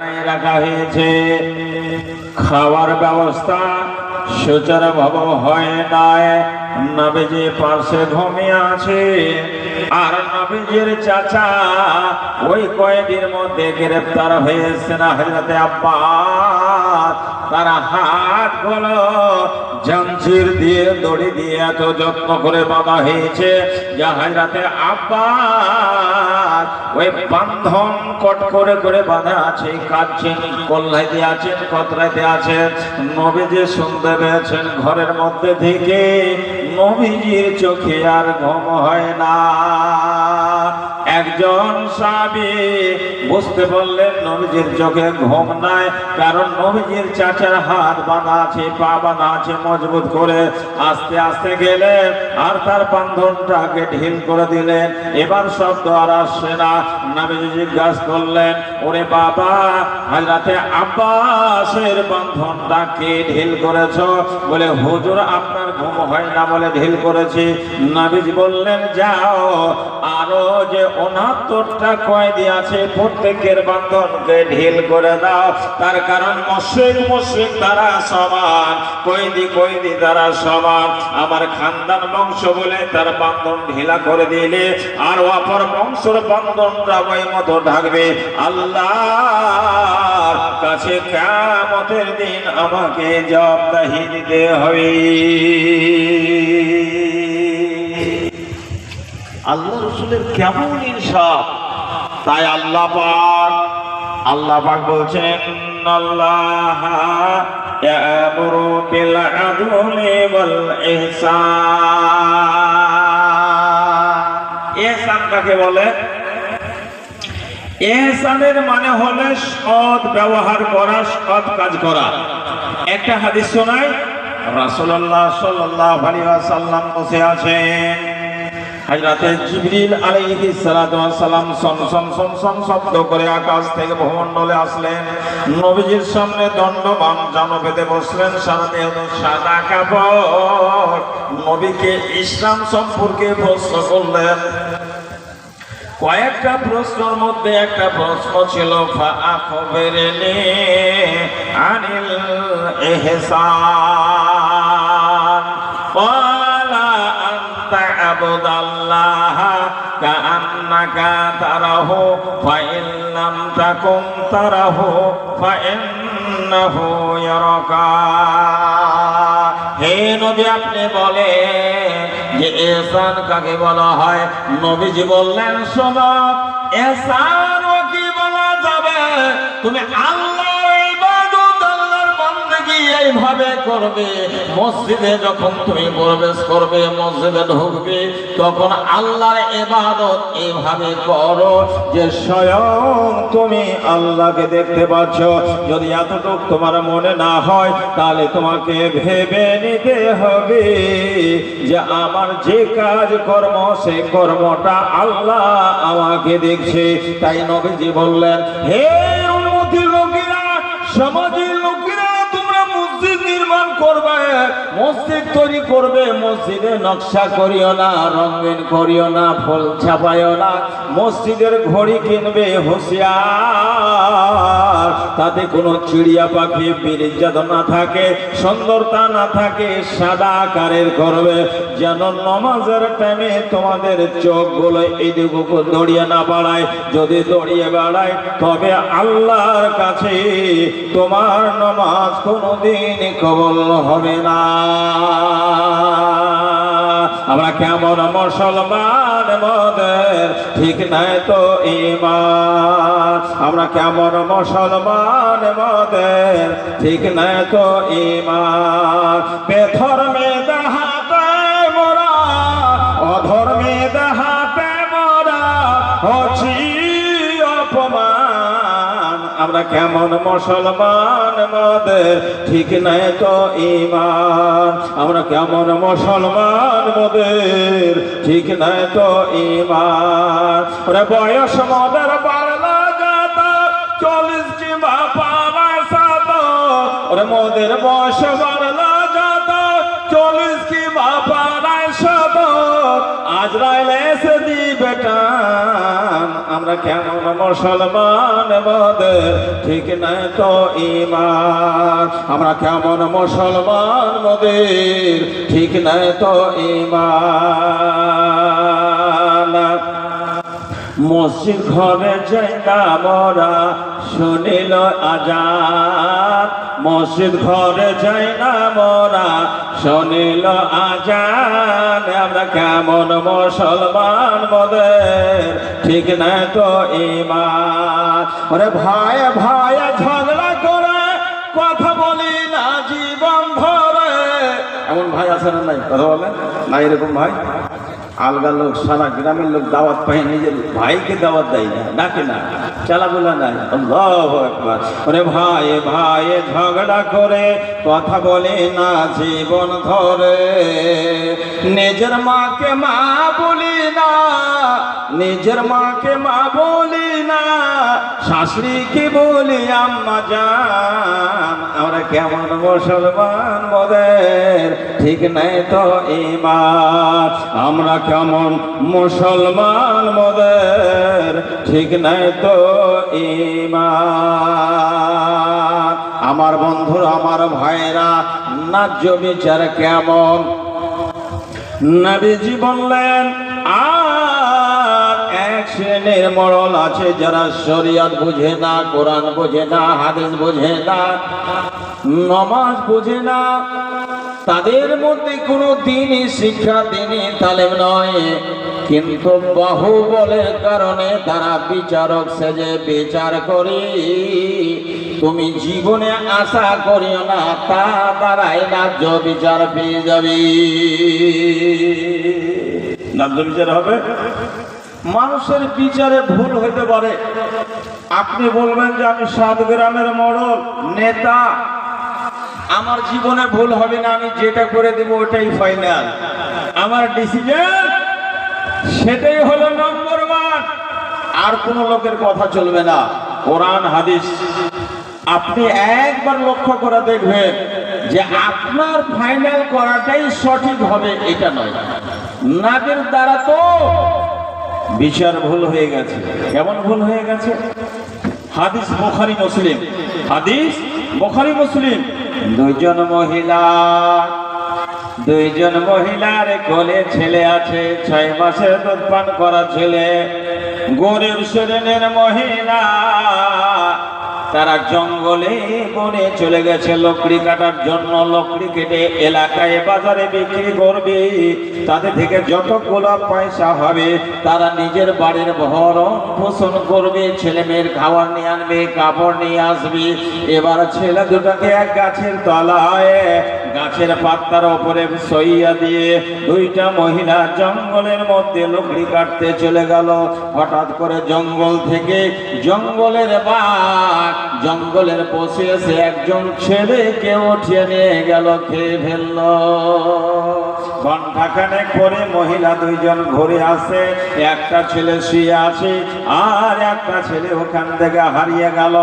রাখা হয়েছে। খাওয়ার ব্যবস্থা সুচারুভাবে হয় নাই। নবীজি পাশে ঘুমিয়ে আছে, আর নবীজির চাচা ওই কয়েদির মধ্যে গ্রেফতার হয়েছে না হযরতে আব্বাস। তার হাত গুলো জঞ্জির দিয়ে দড়ি দিয়ে এত যত্ন করে বাঁধা হয়েছে যে হযরতে আব্বাস ওই বান্ধন কট করে করে বাঁধা আছে, কাঁদছেন, কল্লাইতে আছেন, কতরাইতে আছেন। নবীজি শুনতে পেয়েছেন ঘরের মধ্যে থেকে নবীজির চোখে আর ঘুম হয় না। একজন সাহাবী বুঝতে পারলেন নবীজির চোখে ঘুম নাই, কারণ নবীজির চাচার হাত বাঁধা আছে, পা বাঁধা আছে মজবুত করে। আস্তে আস্তে গেলেন আর তার বান্ধনটাকে ঢিল করে দিলেন। এবার শব্দ আর আসছে না। নবীজি জিজ্ঞাসা করলেন, ওরে বাবা, হযরতে আব্বাসের বান্ধনটাকে ঢিল করেছ? বলে, হুজুর আপনার ঘুম হয় না বলে ঢিল করেছি। নবীজি বললেন, যাও আরো যে 69টা কয়েদি আছে প্রত্যেকের বান্ধনকে ঢিল করে দাও। তার কারণ মুশরিক তারা সমান, কয়েদি তারা সমান। আমার খানদান বংশ বলে তার বান্ধন ঢিলা করে দিলে আর অপর বংশের বান্ধনটা ওই মতো থাকবে। আল্লাহর কাছে কিয়ামতের দিন আমাকে জবাবদিহি দিতে হবে। আল্লাহ রাসূলের কেমন ইনসাফ! তাই আল্লাহ পাক বলছেন, আল্লাহ ইয়ামুরু বিল আদলি ওয়াল ইহসান। ইহসান কাকে বলে? ইহসানের মানে হলো সৎ ব্যবহার করা, সৎ কাজ করা। একটা হাদিস শোনাই। রাসূলুল্লাহ সাল্লাল্লাহু আলাইহি ওয়াসাল্লাম বসে আছেন। হযরতে জিবরিল আলাইহিস সালাতু ওয়াস সালাম সন শব্দ করে আকাশ থেকে ভূমণ্ডলে আসলেন। নবীজির সামনে দণ্ডবান জানো পেতে বসলেন, সাথে সাদা কাপড়। নবীকে ইসলাম সম্পর্কে প্রশ্ন করলেন। কয়েকটা প্রশ্নের মধ্যে একটা প্রশ্ন ছিল, ফাআখবিরনি আনিল ইহসান। ক্বালা আনতা আবুদাল্লাহ কাআন্নাকা তারাহু ফাইন লাম তাকুন তারাহু ফাইন্নাহু ইয়ারাকা। হে নবী, আপনি বলেন যে ইহসান কাকে বলা হয়? নবীজি বললেন, শোনো, ইহসান কি বলা যাবে? তুমি আল্লাহর ইবাদত, আল্লাহর বান্দাগি এইভাবে করবে। মসজিদে যখন তুমি প্রবেশ করবে, মসজিদে ঢুকবে, তখন আল্লাহর ইবাদত এইভাবে করো যে স্বয়ং তুমি আল্লাহকে দেখতে পাচ্ছ। যদি এতটুকু তোমার মনে না হয়, তাহলে তোমাকে ভেবে নিতে হবে যে আমার যে কাজ কর্ম, সেই কর্মটা আল্লাহ আমাকে দেখছে। তাই নবীজি বললেন, হে উম্মতের লোকেরা, সমাজের লোকেরা, তোমরা মসজিদ নির্মাণ করবে, মসজিদ তৈরি করবে। মসজিদে নকশা করিও না, রঙিন করিও না, ফুল ছাপাইও না। মসজিদের ঘড়ি কিনবে, হুঁশিয়ার, তাতে কোনো চিড়িয়া পাখি বিরিজাত না থাকে, সুন্দরতা না থাকে, সাদা আকারের করবে, যেন নামাজের টাইমে তোমাদের চোখগুলো এইদিকে দড়িয়ে না বাড়ায়। যদি দড়িয়ে বাড়ায়, তবে আল্লাহর কাছে তোমার নামাজ কোনোদিন কবুল হবে না। আমরা কেমন মুসলমান, আমাদের ঠিক নাই তো ঈমান। আমরা কেমন মুসলমান, আমাদের ঠিক নাই তো ঈমান। বেধর্মে দেহাতে মোরা, অধর্মে দেহাতে মোরা হচ্ছি অপমান। আমরা কেমন মুসলমান, আমাদের ঠিক নাই তো ঈমান। আমরা কেমন মুসলমান, আমাদের ঠিক নাই তো ঈমান। ওরে বয়স মোদের বাড়লা যাত, 40 কিংবা 50। ওরে মোদের বয়স বাড়লা যাত, 40 কিংবা 50। আজরাইল এসে দিবে টান, আমরা কেমন মুসলমান মোদের ঠিক নাই তো ঈমান। আমরা কেমন মুসলমান মোদের ঠিক নাই তো ঈমান। মসজিদ ঘরে যাই না মোরা শুনিল আজান। মসজিদ ঘরে যাই না মোরা শুনিল আজান। আমরা কেমন মুসলমান মোদের ঠিক না তো ঈমান। ওরে ভাই ভাই ঝগড়া করে কথা বলি না জীবন ধরে। এমন ভাই আছে না নাই? কথা বলেন না, এরকম ভাই আলগা লোক, সারা গ্রামের লোক দাওয়াত পায়, নিজের ভাইকে দাওয়াত দেয় না, ডাকে না, চালাবুলা নাই। আল্লাহু আকবার। ওরে ভাই ভাই ঝগড়া করে কথা বলে না জীবন ধরে। নিজের মাকে মা বলি না, নিজের মাকে মা বলি না, শাশুড়িকে বলি আম্মা জান। আমরা কেমন মুসলমান মোদের ঠিক নাই তো ঈমান। আমরা কেমন মুসলমান মোদের ঠিক নাই তো ঈমান। আমার বন্ধুরা, আমার ভাইরা, ন্যায্য বিচার কেমন? নবীজি বললেন আর এক শ্রেণীর মরল আছে যারা শরিয়ত বুঝে না, কোরআন বুঝে না, হাদিস বুঝে না, নামাজ বুঝে না। তাদের মধ্যে কোনো দিনই শিক্ষা, দিনই তালিম নয়, কিন্তু বাহুবলের কারণে তারা বিচারক সেজে বিচার করি। তুমি জীবনে আশা করিও না তা দ্বারাই ন্যায্য বিচার পেয়ে যাবে। ন্যায্য বিচার হবে। মানুষের বিচারে ভুল হইতে পারে। আপনি বলবেন যে আমি 7 গ্রামের মোড়ল নেতা, আমার জীবনে ভুল হবে না, আমি যেটা করে দেব ওটাই ফাইনাল, আমার ডিসিশন সেটাই হলো নম্বর 1। আর কোন লোকের কথা চলবে না। কোরআন হাদিস আপনি একবার লক্ষ্য করে দেখবেন যে আপনার ফাইনাল করাটাই সঠিক হবে এটা নয়। নাদের দ্বারা তো বিচার ভুল হয়ে গেছে। কেমন ভুল হয়ে গেছে? হাদিস বুখারী মুসলিম, হাদিস বুখারী মুসলিম। দুইজন মহিলার কোলে ছেলে আছে, 6 মাসের দুধ পান করা ছেলে। গরিব শ্রেণীর মহিলা, তারা জঙ্গলে বনে চলে গেছে লকড়ি কাটার জন্য। লকড়ি কেটে এলাকায় বাজারে বিক্রি করবে। তাদের থেকে যতগুলো পয়সা হবে তারা নিজের বাড়ির ভরণ পোষণ করবে, ছেলে মেয়ের খাবার নিয়ে আনবে, কাপড় নিয়ে আসবে। এবার ছেলে দুটাকে এক গাছের তলায়, গাছের পাতার উপরে সইয়া দিয়ে 2টা মহিলা জঙ্গলের মধ্যে লকড়ি কাটতে চলে গেল। হঠাৎ করে জঙ্গল থেকে জঙ্গলের বাঘ, জঙ্গলের পশু এসে একজন ছেলেকে উঠিয়ে নিয়ে গেল, খেয়ে ফেলল। ঘণ্টাখানেক পরে মহিলা 2জন ঘুরে আসে। একটা ছেলে শুয়ে আছে আর একটা ছেলে ওখান থেকে হারিয়ে গেল।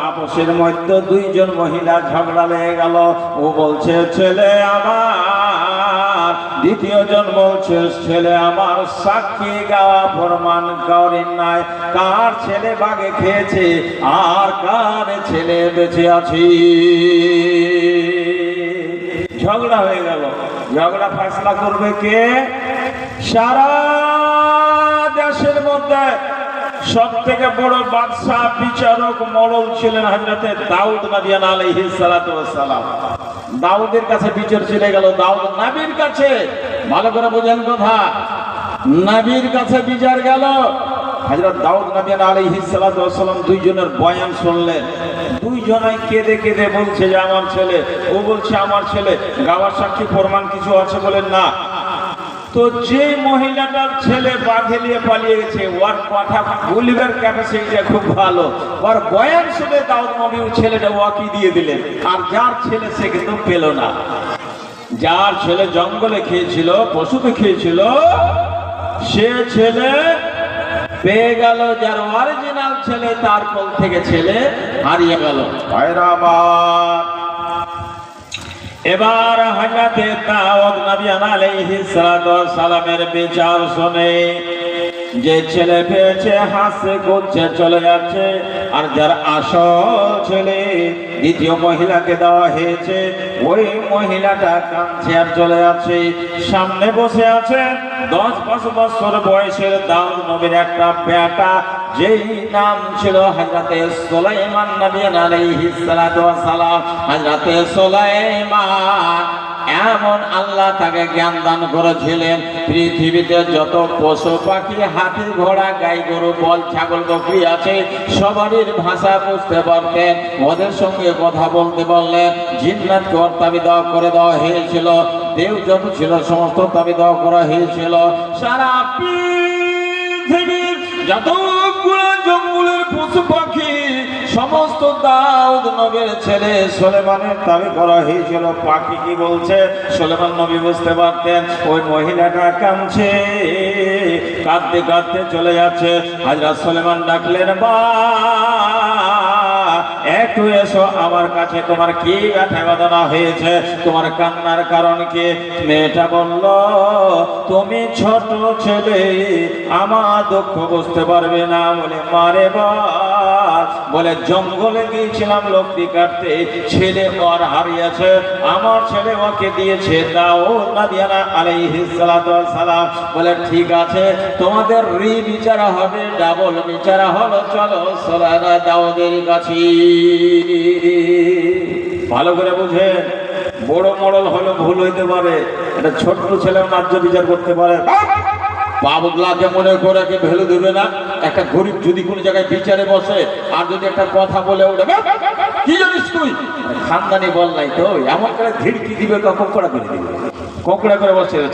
আপসের মধ্যে 2জন মহিলা ঝগড়া লেগে গেল। ও বলছে ছেলে আমার, দ্বিতীয় জন বলছে ছেলে আমার, সাক্ষী গাওয়া প্রমাণ করেন নাই কার ছেলে বাঘে খেয়েছে আর কার ছেলে বেঁচে আছে। ঝগড়া হয়ে গেল। ঝগড়া ফয়সালা করবে কে? সারা দেশের মধ্যে সব থেকে বড় বাদশাহ, বিচারক, মোড়ল ছিলেন হযরতে দাউদ নবী আলাইহিস সালাতু ওয়াস সালাম। দাউদের কাছে বিচার চলে গেল। দাউদ নবীর কাছে, ভালো করে বোঝেন কথা, নবীর কাছে বিচার গেল। হযরত দাউদ নবী আলাইহিস সালাতু ওয়াস সালাম 2জনের বয়ান শুনলেন। 2জনাই কেঁদে কেঁদে বলছে যে আমার ছেলে, ও বলছে আমার ছেলে। গাওয়ার সাক্ষী প্রমাণ কিছু আছে? বলেন না। তো যে মহিলাটার ছেলে বাঘে নিয়ে পালিয়ে গেছে, ওর কথা বলিবার ক্যাপাসিটিটা খুব ভালো। ওর বয়ান শুনে দাউদ নবী ছেলেটা ওয়াকি দিয়ে দিলেন। আর যার ছেলে সে কিন্তু পেল না। যার ছেলে জঙ্গলে খেয়েছিল, পশুকে খেয়েছিল, সে ছেলে পেয়ে গেল। যার অরিজিনাল ছেলে, তার কোল থেকে ছেলে হারিয়ে গেল। এবার হযরতে দাউদ নবী আলাইহিস সালামের বিচার শুনে যে ছেলে পেয়েছে হাসে করছে চলে যাচ্ছে, আর যার আসল ছেলে দ্বিতীয় মহিলাকে দেওয়া হয়েছে ওই মহিলাটা কাঁদছে আর চলে যাচ্ছে। সামনে বসে আছে 10 বছর বয়সের দাউদ নবীর একটা বেটা, যেই নাম ছিল হযরতে সুলাইমান নবী আলাইহিস সালাতু ওয়াস সালাম। হযরতে সুলাইমান এমন আল্লাহ তাকে জ্ঞান দান করেছিলেন, পৃথিবীতে যত পশু পাখি, হাতি ঘোড়া, গাই গরু, বল ছাগল বকরি আছে সবারই ভাষা বুঝতে পারতেন, ওদের সঙ্গে কথা বলতে পারলেন। জিন্নাতকে তাবিদ করে দেওয়া হয়েছিল, দেব যত ছিল সমস্ত তাবিদ করা হয়েছিল। সারা পৃথিবীর যতগুলো জঙ্গলের পশু পাখি সমস্ত দাউদ নবীর ছেলে সুলেমানের তাবিদ করা হয়েছিল। পাখি কি বলছে সুলেমান নবী বুঝতে পারতেন। ওই মহিলাটা কাঁদছে, কাঁদতে কাঁদতে চলে যাচ্ছে। হযরত সুলেমান ডাকলেন, বা একটু এসো আমার কাছে, তোমার কি ব্যথা বেদনা হয়েছে, তোমার কান্নার কারণ কি? মেয়েটা বলল, তুমি ছোট ছেলে, আমার দুঃখ বুঝতে পারবে না। বলে মারে বাস, বলে জঙ্গলে গিয়েছিলাম লকড়ি কাটতে, ছেলে ওর হারিয়েছে, আমার ছেলে ওকে দিয়েছে দাউদ নবী আলাইহিস সালাতু ওয়াস সালাম। বলে ঠিক আছে, তোমাদের বিচারা হবে, ডাবল বিচারা হলো, চলো সোলানা দাউদের কাছে। ভালো করে বুঝে, বড় মডেল হলো ভুল হইতে পারে, এটা ছোট্ট ছেলে ন্যায্য বিচার করতে পারে। পাবলাকে মনে করে কে ভ্যালু দেবে না। একটা গরিব যদি কোনো জায়গায় বিচারে বসে আর যদি একটা কথা বলে ওঠে, কি জানিস তুই, খানদানি বল নাই তো, এমন করে ধিড়কি দিবে, কোকড়া করে দিবে, কোকড়া করে বসে।